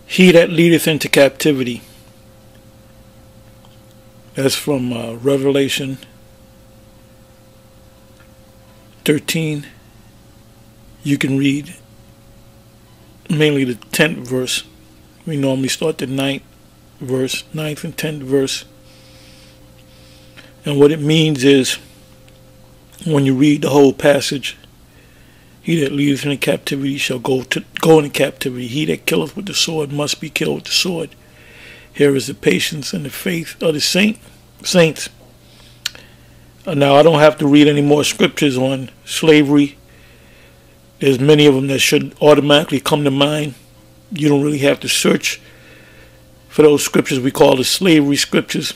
He that leadeth into captivity. That's from Revelation 13. You can read mainly the 10th verse. We normally start the 9th verse, 9th and 10th verse. And what it means is, when you read the whole passage, he that leadeth into captivity shall go into captivity. He that killeth with the sword must be killed with the sword. Here is the patience and the faith of the saints. Now, I don't have to read any more scriptures on slavery. There's many of them that should automatically come to mind. You don't really have to search for those scriptures we call the slavery scriptures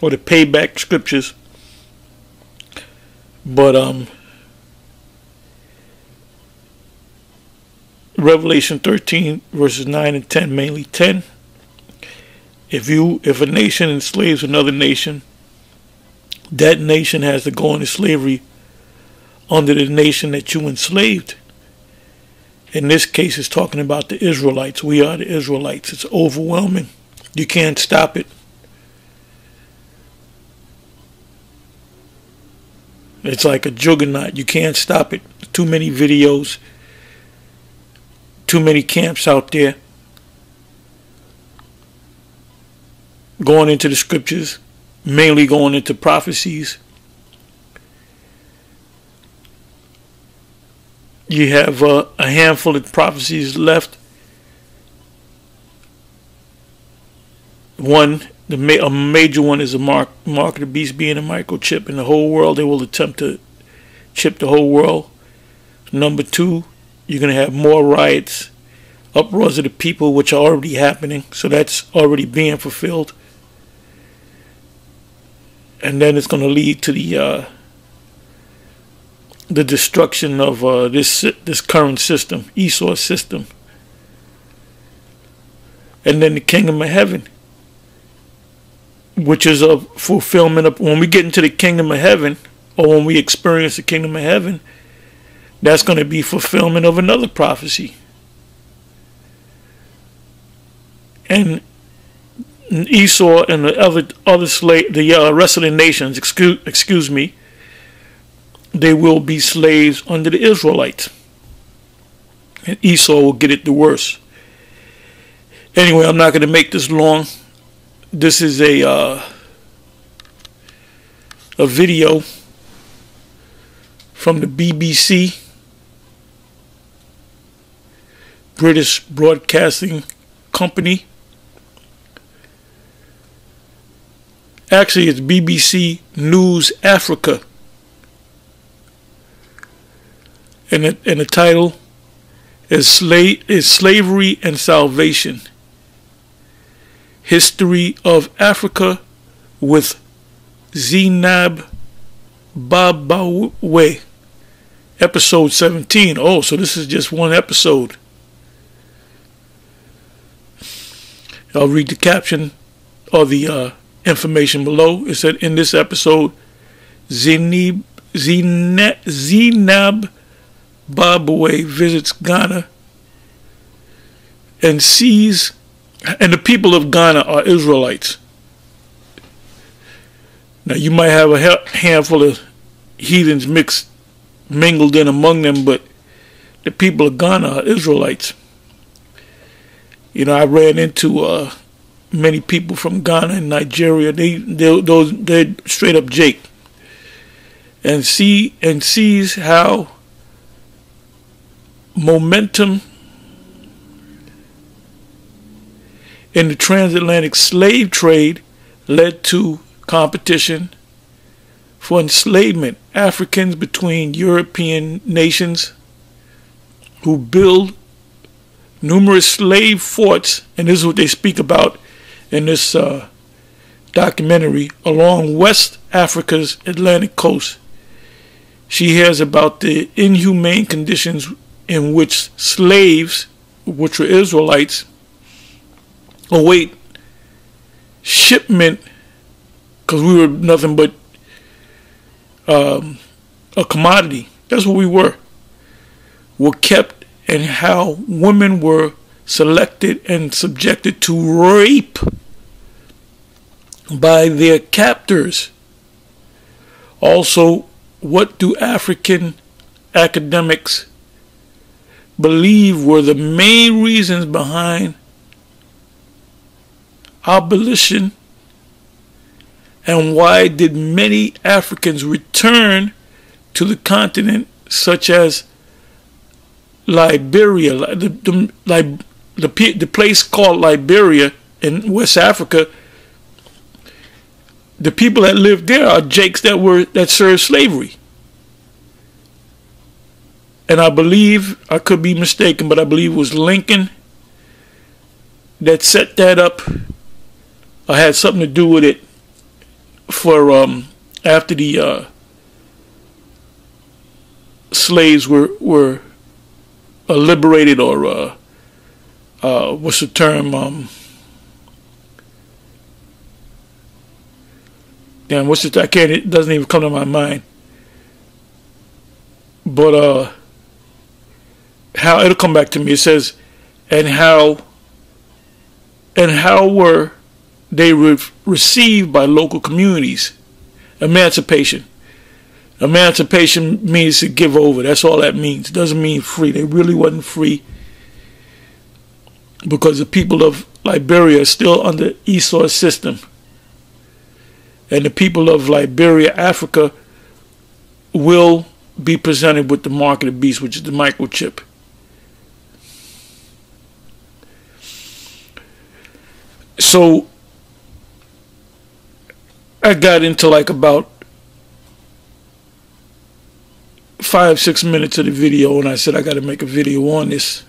or the payback scriptures. But Revelation 13 verses 9 and 10, mainly 10. If a nation enslaves another nation, that nation has to go into slavery under the nation that you enslaved. In this case, it's talking about the Israelites. We are the Israelites. It's overwhelming. You can't stop it. It's like a juggernaut. You can't stop it. Too many videos. Too many camps out there. Going into the scriptures. Mainly going into prophecies. You have a handful of prophecies left. One, a major one is the mark of the beast being a microchip in the whole world. They will attempt to chip the whole world. Number two, you're going to have more riots, uproars of the people, which are already happening. So that's already being fulfilled. And then it's going to lead to the destruction of this current system, Esau system. And then the kingdom of heaven, which is a fulfillment of, when we get into the kingdom of heaven, or when we experience the kingdom of heaven, that's going to be fulfillment of another prophecy. And Esau and the rest of the nations, excuse me, they will be slaves under the Israelites. And Esau will get it the worst. Anyway, I'm not going to make this long. This is a video from the BBC, British Broadcasting Company. Actually, it's BBC News Africa. And the title is Slavery and Salvation. History of Africa with Zainab Babawe. Episode 17. Oh, so this is just one episode. I'll read the caption or the information below. It said, in this episode, Zainab Babawe visits Ghana and sees, and the people of Ghana are Israelites. Now you might have a handful of heathens mingled in among them, but the people of Ghana are Israelites. You know, I ran into many people from Ghana and Nigeria. They're straight up Jake, and sees how momentum in the transatlantic slave trade led to competition for enslavement. Africans between European nations who build numerous slave forts, and this is what they speak about in this documentary, along West Africa's Atlantic coast. She hears about the inhumane conditions in which slaves, which were Israelites, await shipment, because we were nothing but a commodity. That's what we were kept, and how women were selected and subjected to rape by their captors. Also, what do African academics believe were the main reasons behind abolition, and why did many Africans return to the continent, such as Liberia, the place called Liberia in West Africa? The people that lived there are Jakes that served slavery. And I believe, I could be mistaken, but I believe it was Lincoln that set that up. I had something to do with it for after the slaves were liberated, or what's the term? Damn, what's it? It doesn't even come to my mind. But how it'll come back to me. It says, and how were they received by local communities? Emancipation. Emancipation means to give over. That's all that means. It doesn't mean free. They really wasn't free, because the people of Liberia are still under Esau's system. And the people of Liberia, Africa, will be presented with the mark of the beast, which is the microchip. So I got into like about 5-6 minutes of the video, and I said I got to make a video on this.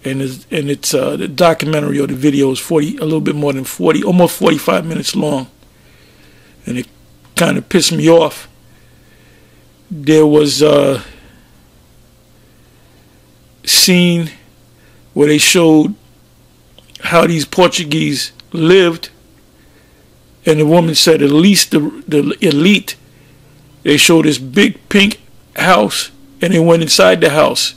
And it's the documentary or the video is a little bit more than 40, almost 45 minutes long, and it kind of pissed me off. There was a scene where they showed how these Portuguese lived, and the woman said at least the elite. They showed this big pink house, and they went inside the house.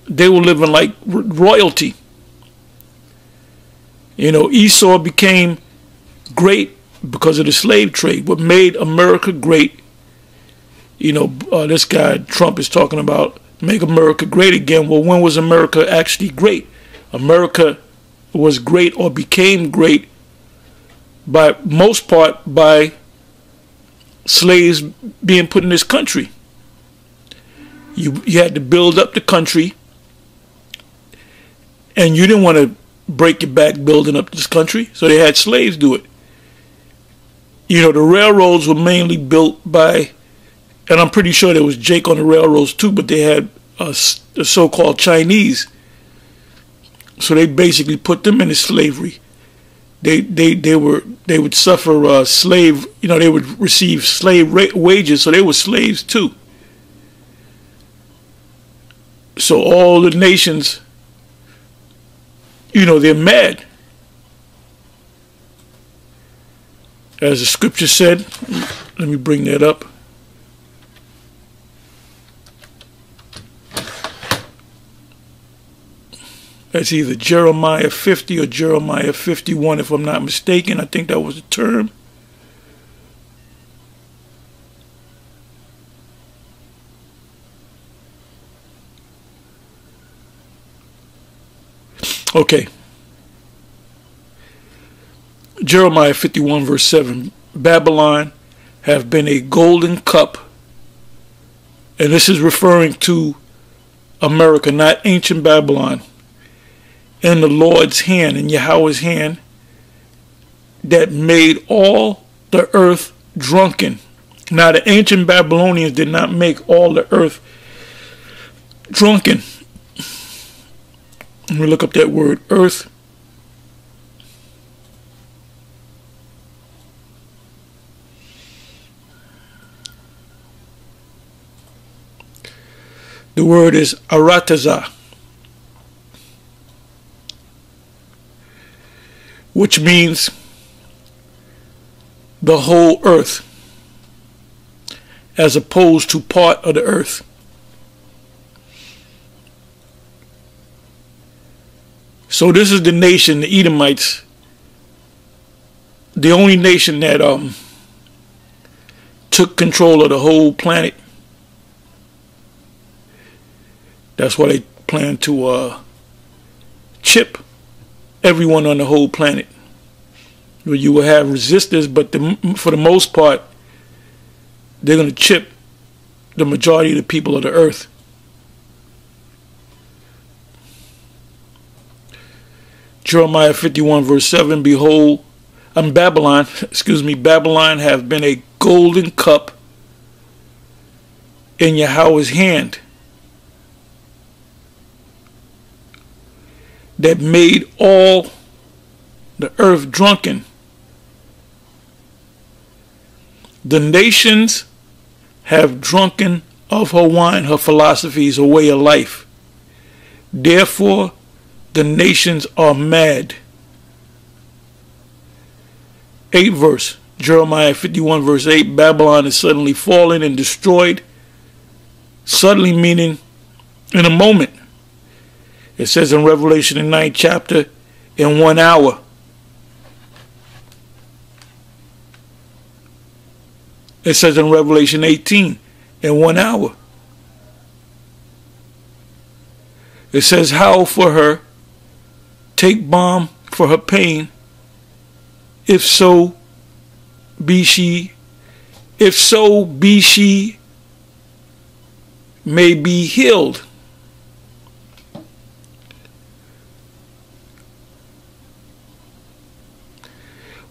They were living like royalty. You know, Esau became great because of the slave trade. What made America great, you know, this guy Trump is talking about make America great again. Well, when was America actually great? America was great, or became great, by most part by slaves being put in this country. You had to build up the country, and you didn't want to break your back building up this country, so they had slaves do it. You know, the railroads were mainly built by, and I'm pretty sure there was Jake on the railroads too, but they had the so-called Chinese. So they basically put them into slavery. They would suffer slave, you know, they would receive slave wages, so they were slaves too. So all the nations, you know, they're mad. As the scripture said, let me bring that up. That's either Jeremiah 50 or Jeremiah 51, if I'm not mistaken. I think that was the term. Okay. Jeremiah 51 verse 7. Babylon have been a golden cup. And this is referring to America, not ancient Babylon. In the Lord's hand, in Yahweh's hand, that made all the earth drunken. Now the ancient Babylonians did not make all the earth drunken. Let me look up that word, earth. The word is aratazah, which means the whole earth, as opposed to part of the earth. So this is the nation, the Edomites, the only nation that took control of the whole planet. That's why they plan to chip everyone on the whole planet. You will have resistors, but for the most part, they're going to chip the majority of the people of the earth. Jeremiah 51 verse 7, behold, Babylon have been a golden cup in Yahweh's hand, that made all the earth drunken. The nations have drunken of her wine, her philosophies, her way of life. Therefore, the nations are mad. 8th verse, Jeremiah 51 verse 8, Babylon is suddenly fallen and destroyed. Suddenly meaning in a moment. It says in Revelation, the 9th chapter, in 1 hour. It says in Revelation 18, in 1 hour. It says, howl for her, take balm for her pain, if so be she may be healed.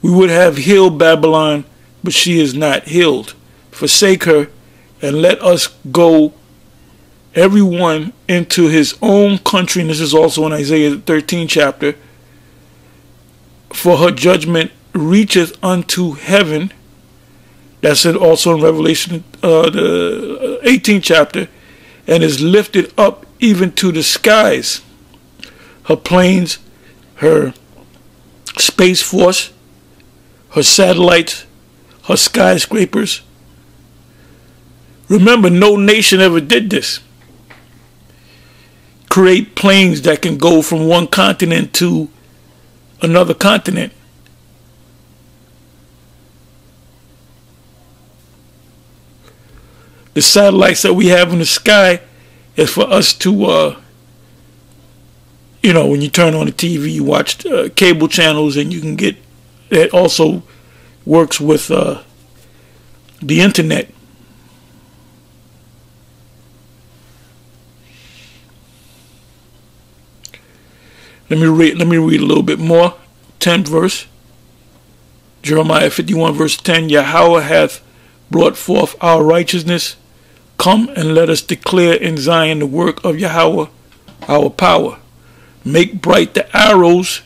We would have healed Babylon, but she is not healed. Forsake her, and let us go, everyone into his own country. And this is also in Isaiah the 13th chapter. For her judgment reacheth unto heaven. That's also in Revelation the 18th chapter. And is lifted up even to the skies. Her planes, her space force, her satellites, her skyscrapers. Remember, no nation ever did this. Create planes that can go from one continent to another continent. The satellites that we have in the sky is for us to, when you turn on the TV, you watch cable channels, and you can get, it also works with the internet. Let me read a little bit more. 10th verse. Jeremiah 51 verse 10. Yahweh hath brought forth our righteousness. Come and let us declare in Zion the work of Yahweh, our power. Make bright the arrows,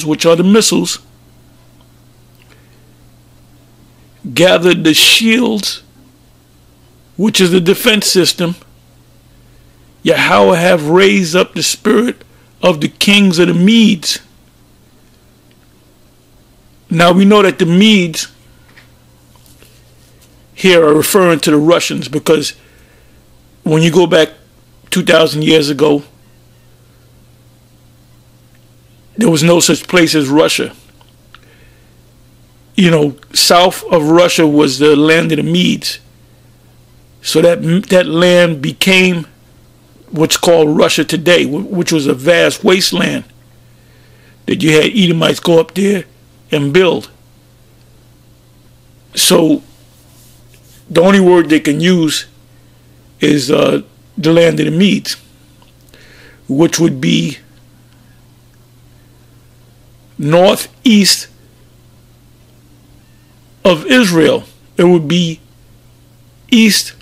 which are the missiles. Gather the shields, which is the defense system. Yahweh have raised up the spirit of the kings of the Medes. Now we know that the Medes here are referring to the Russians, because when you go back 2,000 years ago, there was no such place as Russia. South of Russia was the land of the Medes. So that land became what's called Russia today, which was a vast wasteland that you had Edomites go up there and build. So the only word they can use is the land of the Medes, which would be northeast of Israel. It would be east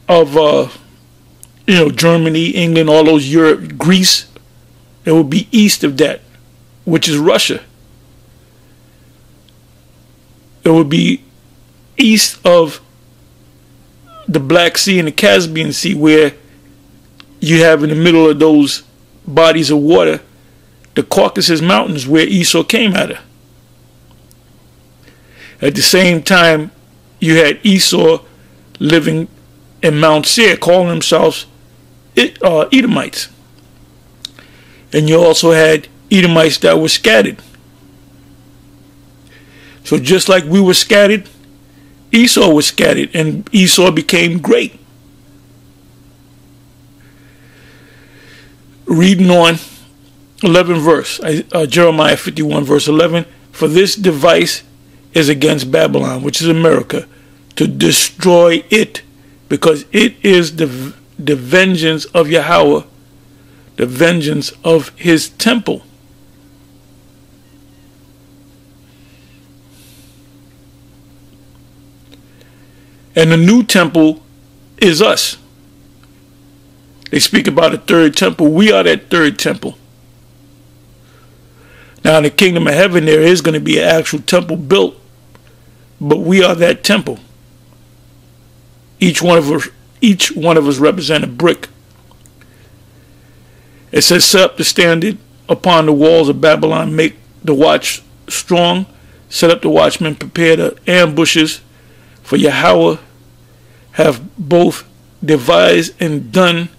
of Germany, England, all those Europe, Greece. It would be east of that, which is Russia. It would be east of the Black Sea and the Caspian Sea, where you have in the middle of those bodies of water the Caucasus Mountains, where Esau came out of. At the same time, you had Esau living in Mount Seir, calling themselves Edomites. And you also had Edomites that were scattered. So just like we were scattered, Esau was scattered, and Esau became great. Reading on 11 verse, Jeremiah 51 verse 11, for this device is against Babylon, which is America, to destroy it, because it is the vengeance of Yahweh, the vengeance of his temple. And the new temple is us. They speak about a third temple. We are that third temple. Now in the kingdom of heaven there is going to be an actual temple built, but we are that temple. Each one of us represent a brick. It says, set up the standard upon the walls of Babylon, make the watch strong, set up the watchmen, prepare the ambushes, for Yahweh have both devised and done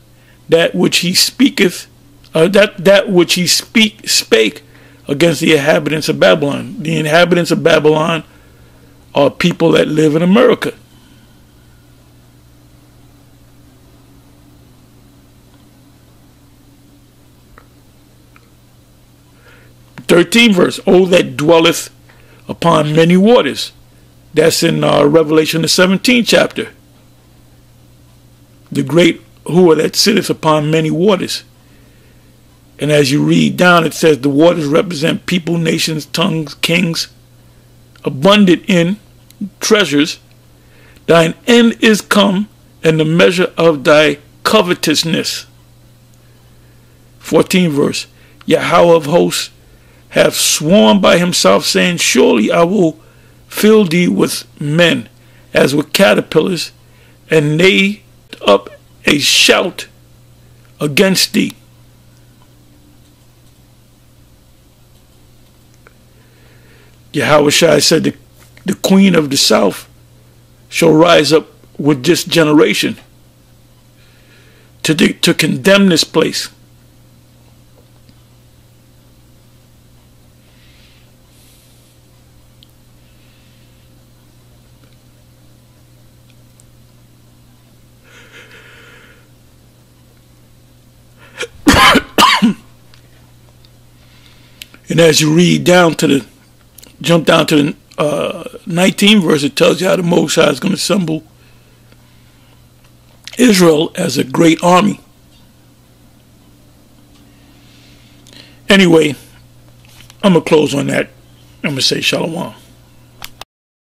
that which he speaketh, that which he spake against the inhabitants of Babylon. The inhabitants of Babylon are people that live in America. Thirteenth verse, O that dwelleth upon many waters. That's in Revelation the 17th chapter. The great whore that sitteth upon many waters. And as you read down, it says the waters represent people, nations, tongues, kings, abundant in treasures. Thine end is come, and the measure of thy covetousness. 14th verse, Yahweh of hosts hath sworn by himself, saying, surely I will fill thee with men as with caterpillars, and they up a shout against thee. Yahweh Shai said, the queen of the south shall rise up with this generation to condemn this place. And as you read down to the, jump down to the 19th verse, it tells you how the Most High is going to assemble Israel as a great army. Anyway, I'm going to close on that. I'm going to say Shalom.